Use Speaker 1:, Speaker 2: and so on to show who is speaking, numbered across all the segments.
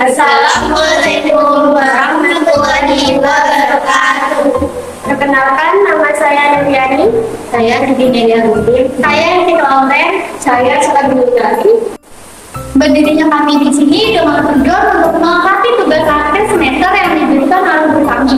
Speaker 1: Assalamualaikum warahmatullahi wabarakatuh.
Speaker 2: Perkenalkan, nama saya Deviani.
Speaker 1: Saya Dini Agustin.
Speaker 2: Saya Siti Lauren.
Speaker 1: Saya Selamat.
Speaker 2: Berdirinya kami di sini dengan tujuan untuk melengkapi tugas akhir semester yang diberikan oleh guru kami.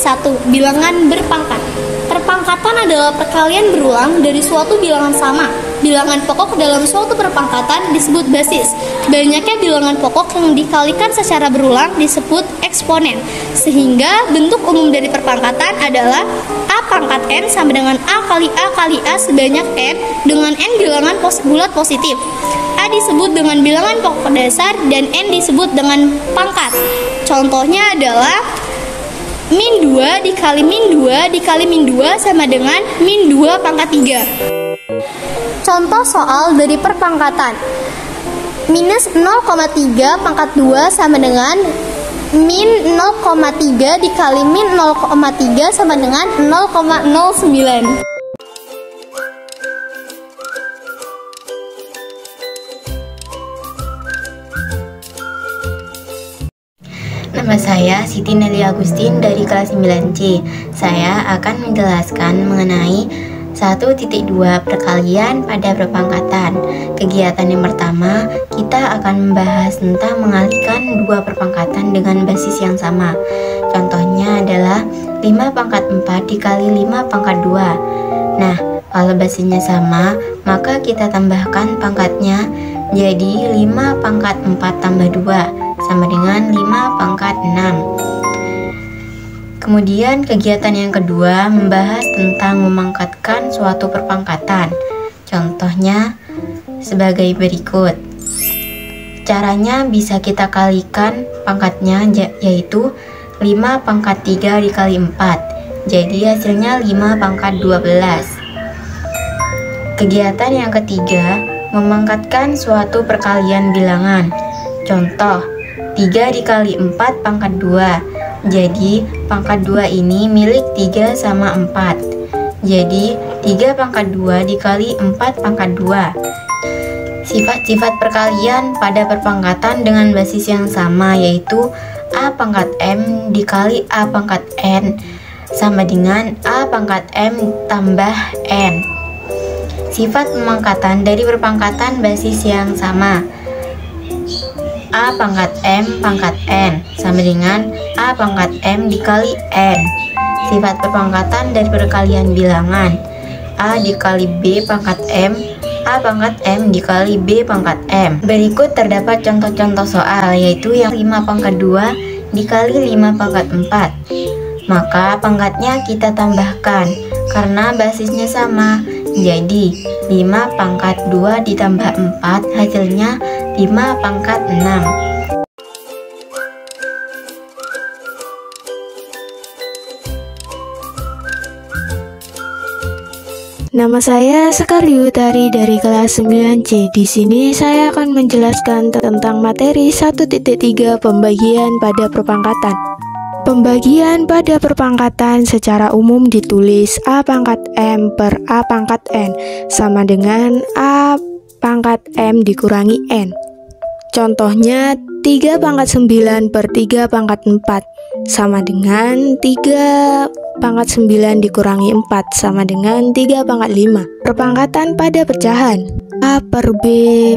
Speaker 3: Satu, bilangan berpangkat. Perpangkatan adalah perkalian berulang dari suatu bilangan sama. Bilangan pokok dalam suatu perpangkatan disebut basis. Banyaknya bilangan pokok yang dikalikan secara berulang disebut eksponen. Sehingga bentuk umum dari perpangkatan adalah A pangkat N sama dengan A kali A sebanyak N dengan N bilangan bulat positif. A disebut dengan bilangan pokok dasar dan N disebut dengan pangkat. Contohnya adalah min 2 dikali min 2 dikali min 2 sama dengan min 2 pangkat 3. Contoh soal dari perpangkatan. Minus 0,3 pangkat 2 sama dengan min 0,3 dikali min 0,3 sama dengan 0,09.
Speaker 4: Nama saya Siti Agustin dari kelas 9C. Saya akan menjelaskan mengenai 1.2 perkalian pada perpangkatan. Kegiatan yang pertama, kita akan membahas tentang mengalihkan dua perpangkatan dengan basis yang sama. Contohnya adalah 5 pangkat 4 dikali 5 pangkat 2. Nah, kalau basisnya sama, maka kita tambahkan pangkatnya jadi 5 pangkat 4 tambah 2 sama dengan 5 pangkat 6. Kemudian kegiatan yang kedua membahas tentang memangkatkan suatu perpangkatan. Contohnya sebagai berikut. Caranya bisa kita kalikan pangkatnya yaitu 5 pangkat 3 dikali 4. Jadi hasilnya 5 pangkat 12. Kegiatan yang ketiga memangkatkan suatu perkalian bilangan. Contoh 3 dikali 4 pangkat 2. Jadi pangkat 2 ini milik 3 sama 4. Jadi 3 pangkat 2 dikali 4 pangkat 2. Sifat-sifat perkalian pada perpangkatan dengan basis yang sama yaitu A pangkat M dikali A pangkat N sama dengan A pangkat M tambah N. Sifat pemangkatan dari perpangkatan basis yang sama. A pangkat M pangkat N sama dengan A pangkat M dikali N. Sifat perpangkatan dari perkalian bilangan. A dikali B pangkat M, A pangkat M dikali B pangkat M. Berikut terdapat contoh-contoh soal yaitu yang 5 pangkat 2 dikali 5 pangkat 4. Maka pangkatnya kita tambahkan karena basisnya sama. Jadi 5 pangkat 2 ditambah 4 hasilnya 5 pangkat 6.
Speaker 5: Nama saya Sekar Utari dari kelas 9C. Di sini saya akan menjelaskan tentang materi 1.3 pembagian pada perpangkatan. Pembagian pada perpangkatan secara umum ditulis A pangkat M per A pangkat N sama dengan A pangkat M dikurangi N. Contohnya 3 pangkat 9 per 3 pangkat 4 sama dengan 3 pangkat 9 dikurangi 4 sama dengan 3 pangkat 5. Perpangkatan pada pecahan. A per B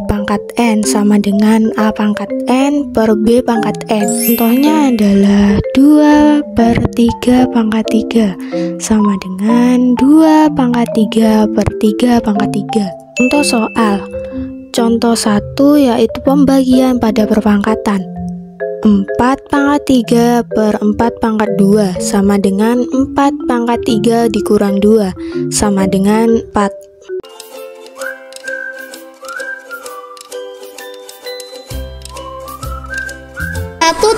Speaker 5: pangkat N sama dengan A pangkat N per B pangkat N. Contohnya adalah 2 per 3 pangkat 3 sama dengan 2 pangkat 3 per 3 pangkat 3. Untuk soal. Contoh 1 yaitu pembagian pada perpangkatan. 4 pangkat 3 per 4 pangkat 2 sama dengan 4 pangkat 3 dikurang 2 sama dengan 4.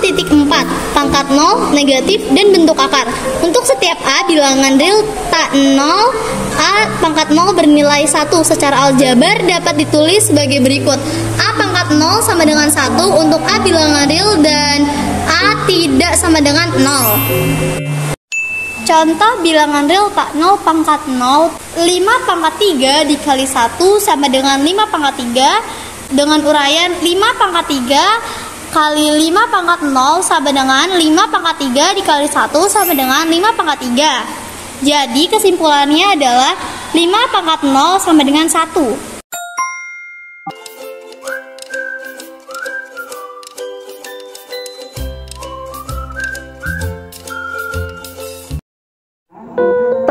Speaker 3: Titik 4 pangkat 0, negatif, dan bentuk akar. Untuk setiap A bilangan real tak 0, A pangkat 0 bernilai 1 secara aljabar dapat ditulis sebagai berikut. A pangkat 0 sama dengan 1 untuk A bilangan real dan A tidak sama dengan 0. Contoh bilangan real Pak, 0 pangkat 0, 5 pangkat 3 dikali 1 sama dengan 5 pangkat 3 dengan uraian 5 pangkat 3 kali 5 pangkat 0 sama dengan 5 pangkat 3 dikali 1 sama dengan 5 pangkat 3. Jadi kesimpulannya adalah 5 pangkat 0 sama dengan 1.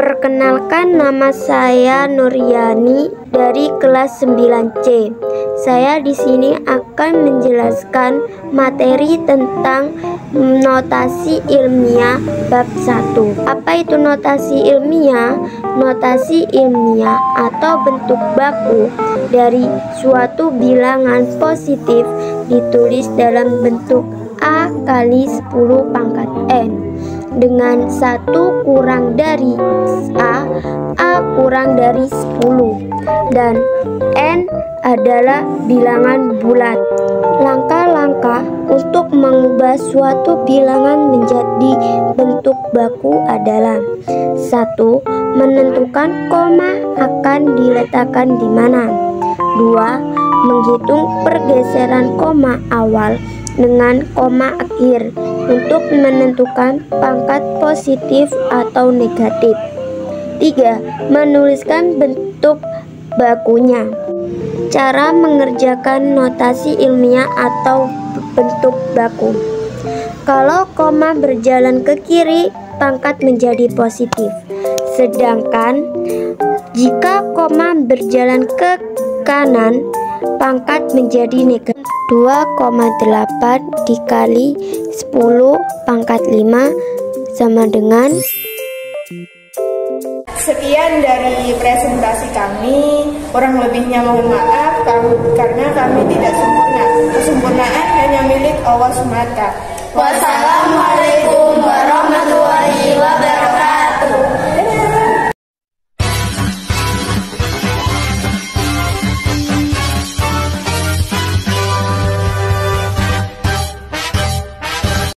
Speaker 6: Perkenalkan, nama saya Nuryani dari kelas 9C. Saya di sini akan menjelaskan materi tentang notasi ilmiah bab 1. Apa itu notasi ilmiah? Notasi ilmiah atau bentuk baku dari suatu bilangan positif ditulis dalam bentuk A kali 10 pangkat N dengan 1 kurang dari A kurang dari 10 dan N adalah bilangan bulat. Langkah-langkah untuk mengubah suatu bilangan menjadi bentuk baku adalah: 1. Menentukan koma akan diletakkan di mana. 2. Menghitung pergeseran koma awal dengan koma akhir untuk menentukan pangkat positif atau negatif. 3. Menuliskan bentuk bakunya. Cara mengerjakan notasi ilmiah atau bentuk baku. Kalau koma berjalan ke kiri, pangkat menjadi positif. Sedangkan jika koma berjalan ke kanan, pangkat menjadi negatif. 2,8 dikali 10 pangkat 5 sama dengan.
Speaker 7: Sekian dari presentasi kami. Kurang lebihnya mohon maaf karena kami tidak sempurna. Kesempurnaan hanya milik Allah semata.